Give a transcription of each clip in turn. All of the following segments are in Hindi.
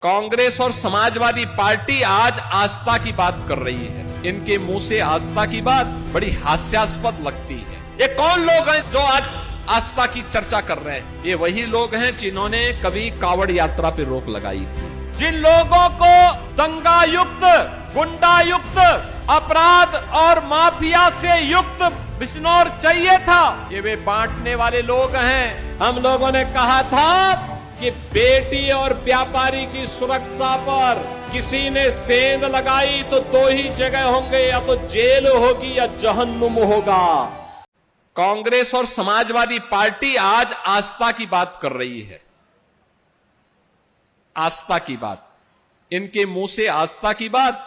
कांग्रेस और समाजवादी पार्टी आज आस्था की बात कर रही है। इनके मुंह से आस्था की बात बड़ी हास्यास्पद लगती है। ये कौन लोग हैं जो आज आस्था की चर्चा कर रहे हैं? ये वही लोग हैं जिन्होंने कभी कावड़ यात्रा पे रोक लगाई थी। जिन लोगों को दंगा युक्त, गुंडा युक्त, अपराध और माफिया से युक्त बिजनौर चाहिए था, ये वे बांटने वाले लोग हैं। हम लोगों ने कहा था कि बेटी और व्यापारी की सुरक्षा पर किसी ने सेंध लगाई तो दो ही जगह होंगे, या तो जेल होगी या जहन्नुम होगा। कांग्रेस और समाजवादी पार्टी आज आस्था की बात कर रही है। आस्था की बात, इनके मुंह से आस्था की बात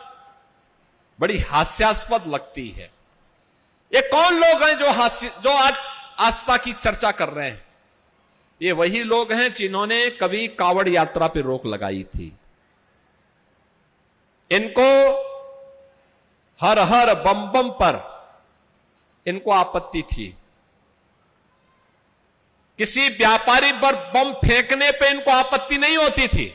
बड़ी हास्यास्पद लगती है। ये कौन लोग हैं जो आज आस्था की चर्चा कर रहे हैं? ये वही लोग हैं जिन्होंने कभी कावड़ यात्रा पे रोक लगाई थी। इनको हर हर बम बम पर इनको आपत्ति थी। किसी व्यापारी पर बम फेंकने पे इनको आपत्ति नहीं होती थी।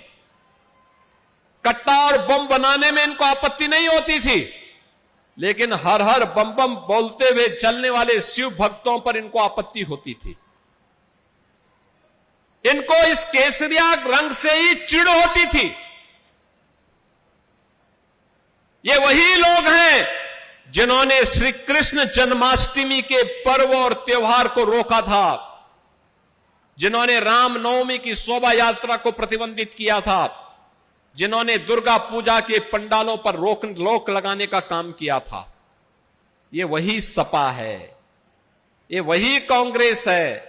कट्टा और बम बनाने में इनको आपत्ति नहीं होती थी। लेकिन हर हर बम बम बोलते हुए चलने वाले शिव भक्तों पर इनको आपत्ति होती थी। इनको इस केसरिया रंग से ही चिढ़ होती थी। ये वही लोग हैं जिन्होंने श्री कृष्ण जन्माष्टमी के पर्व और त्योहार को रोका था, जिन्होंने रामनवमी की शोभा यात्रा को प्रतिबंधित किया था, जिन्होंने दुर्गा पूजा के पंडालों पर रोक लगाने का काम किया था। ये वही सपा है, ये वही कांग्रेस है।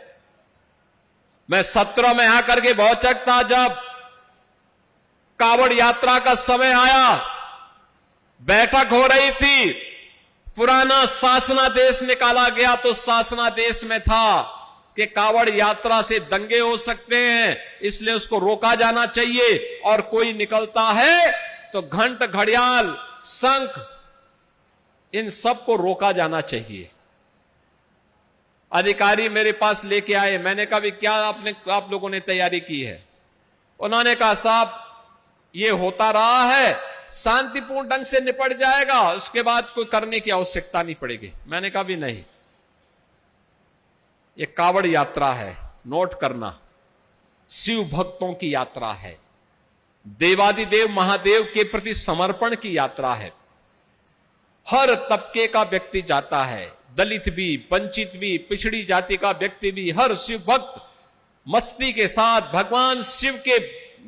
मैं 17 में आकर के बहुत चकता, जब कावड़ यात्रा का समय आया, बैठक हो रही थी, पुराना शासनादेश निकाला गया, तो शासनादेश में था कि कावड़ यात्रा से दंगे हो सकते हैं, इसलिए उसको रोका जाना चाहिए, और कोई निकलता है तो घंट, घड़ियाल, शंख, इन सब को रोका जाना चाहिए। अधिकारी मेरे पास लेके आए, मैंने कहा भी क्या आप लोगों ने तैयारी की है? उन्होंने कहा साहब ये होता रहा है, शांतिपूर्ण ढंग से निपट जाएगा, उसके बाद कोई करने की आवश्यकता नहीं पड़ेगी। मैंने कहा भी नहीं, ये कावड़ यात्रा है, नोट करना, शिव भक्तों की यात्रा है, देवादिदेव महादेव के प्रति समर्पण की यात्रा है। हर तबके का व्यक्ति जाता है, दलित भी, वंचित भी, पिछड़ी जाति का व्यक्ति भी, हर शिव भक्त मस्ती के साथ भगवान शिव के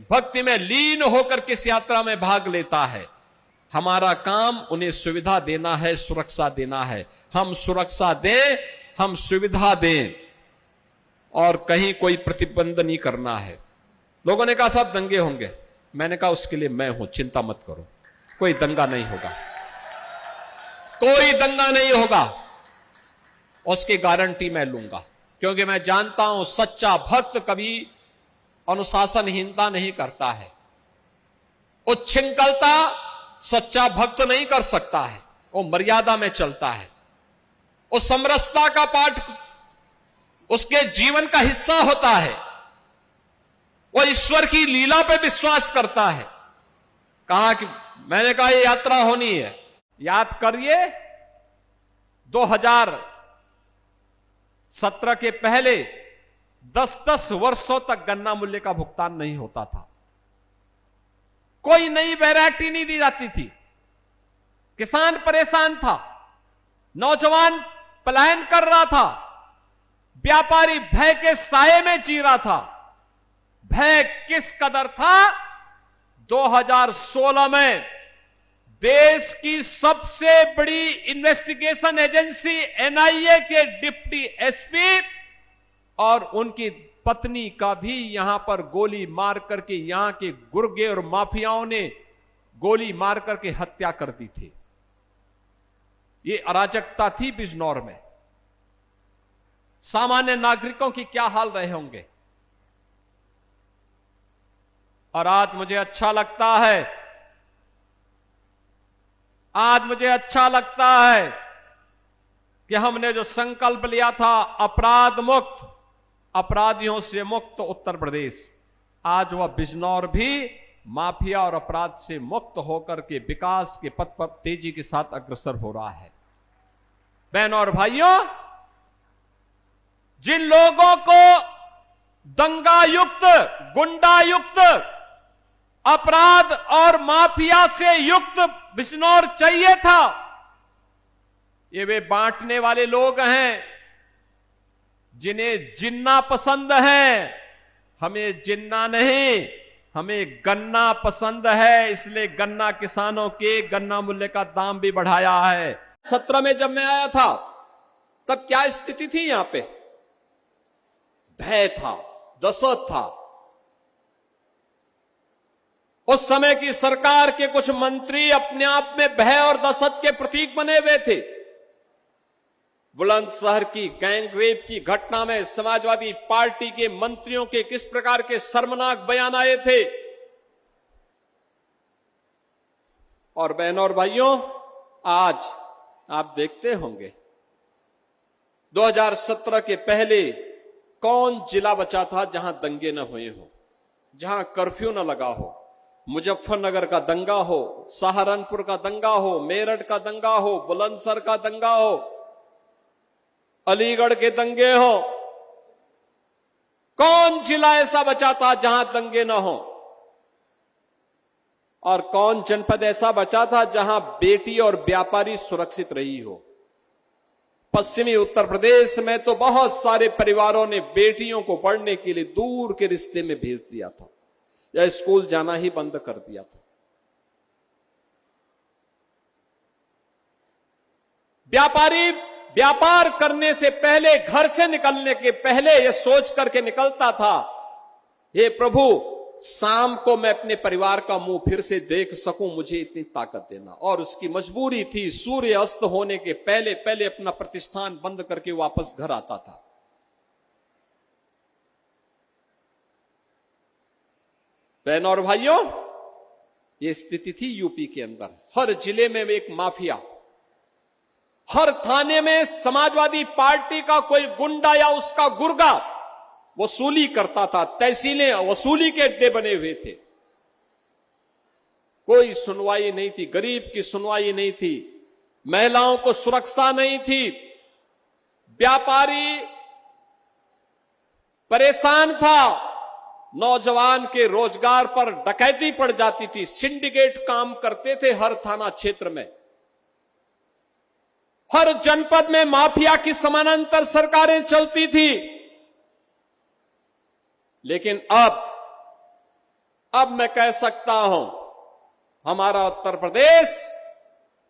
भक्ति में लीन होकर के इस यात्रा में भाग लेता है। हमारा काम उन्हें सुविधा देना है, सुरक्षा देना है। हम सुरक्षा दें, हम सुविधा दें, और कहीं कोई प्रतिबंध नहीं करना है। लोगों ने कहा साहब दंगे होंगे। मैंने कहा उसके लिए मैं हूं, चिंता मत करो, कोई दंगा नहीं होगा, कोई दंगा नहीं होगा, उसकी गारंटी मैं लूंगा। क्योंकि मैं जानता हूं सच्चा भक्त कभी अनुशासनहीनता नहीं करता है, उच्छृंखलता सच्चा भक्त नहीं कर सकता है, वो मर्यादा में चलता है, वो समरसता का पाठ उसके जीवन का हिस्सा होता है, वो ईश्वर की लीला पे विश्वास करता है। कहा कि मैंने कहा ये यात्रा होनी है, याद करिए 2017 के पहले 10-10 वर्षों तक गन्ना मूल्य का भुगतान नहीं होता था। कोई नई वैरायटी नहीं दी जाती थी। किसान परेशान था, नौजवान पलायन कर रहा था, व्यापारी भय के साये में जी रहा था। भय किस कदर था? 2016 में देश की सबसे बड़ी इन्वेस्टिगेशन एजेंसी एनआईए के डिप्टी एसपी और उनकी पत्नी का भी यहां पर गोली मार करके, यहां के गुर्गे और माफियाओं ने गोली मार करके हत्या कर दी थी। ये अराजकता थी बिजनौर में। सामान्य नागरिकों की क्या हाल रहे होंगे। और आज मुझे अच्छा लगता है, आज मुझे अच्छा लगता है कि हमने जो संकल्प लिया था अपराध मुक्त, अपराधियों से मुक्त उत्तर प्रदेश, आज वह बिजनौर भी माफिया और अपराध से मुक्त होकर के विकास के पथ पर तेजी के साथ अग्रसर हो रहा है। बहनों और भाइयों, जिन लोगों को दंगायुक्त, गुंडायुक्त, अपराध और माफिया से युक्त बिजनौर चाहिए था, ये वे बांटने वाले लोग हैं जिन्हें जिन्ना पसंद है। हमें जिन्ना नहीं, हमें गन्ना पसंद है, इसलिए गन्ना किसानों के गन्ना मूल्य का दाम भी बढ़ाया है। 17 में जब मैं आया था तब क्या स्थिति थी? यहां पे भय था, दहशत था। उस समय की सरकार के कुछ मंत्री अपने आप में भय और दहशत के प्रतीक बने हुए थे। बुलंदशहर की गैंगरेप की घटना में समाजवादी पार्टी के मंत्रियों के किस प्रकार के शर्मनाक बयान आए थे। और बहनों और भाइयों, आज आप देखते होंगे 2017 के पहले कौन जिला बचा था जहां दंगे न हुए हो, जहां कर्फ्यू न लगा हो। मुजफ्फरनगर का दंगा हो, सहारनपुर का दंगा हो, मेरठ का दंगा हो, बुलंदशहर का दंगा हो, अलीगढ़ के दंगे हो, कौन जिला ऐसा बचा था जहां दंगे न हो? और कौन जनपद ऐसा बचा था जहां बेटी और व्यापारी सुरक्षित रही हो? पश्चिमी उत्तर प्रदेश में तो बहुत सारे परिवारों ने बेटियों को पढ़ने के लिए दूर के रिश्ते में भेज दिया था या स्कूल जाना ही बंद कर दिया था। व्यापारी व्यापार करने से पहले, घर से निकलने के पहले यह सोच करके निकलता था, हे प्रभु, शाम को मैं अपने परिवार का मुंह फिर से देख सकूं, मुझे इतनी ताकत देना। और उसकी मजबूरी थी, सूर्य अस्त होने के पहले पहले अपना प्रतिष्ठान बंद करके वापस घर आता था। बहनों और भाइयों, यह स्थिति थी यूपी के अंदर। हर जिले में एक माफिया, हर थाने में समाजवादी पार्टी का कोई गुंडा या उसका गुर्गा वसूली करता था। तहसीलें वसूली के अड्डे बने हुए थे। कोई सुनवाई नहीं थी, गरीब की सुनवाई नहीं थी, महिलाओं को सुरक्षा नहीं थी, व्यापारी परेशान था, नौजवान के रोजगार पर डकैती पड़ जाती थी, सिंडिकेट काम करते थे हर थाना क्षेत्र में। हर जनपद में माफिया की समानांतर सरकारें चलती थी। लेकिन अब मैं कह सकता हूं, हमारा उत्तर प्रदेश,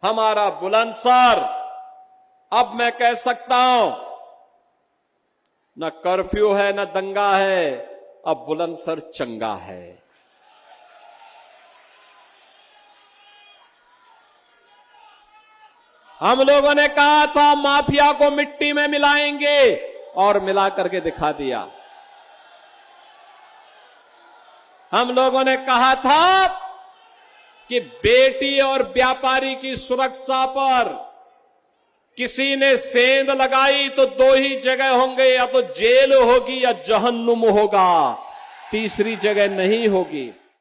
हमारा बुलंदशहर, अब मैं कह सकता हूं, न कर्फ्यू है न दंगा है, अब बुलंदशहर चंगा है। हम लोगों ने कहा था माफिया को मिट्टी में मिलाएंगे और मिला करके दिखा दिया। हम लोगों ने कहा था कि बेटी और व्यापारी की सुरक्षा पर किसी ने सेंध लगाई तो दो ही जगह होंगे, या तो जेल होगी या जहन्नुम होगा, तीसरी जगह नहीं होगी।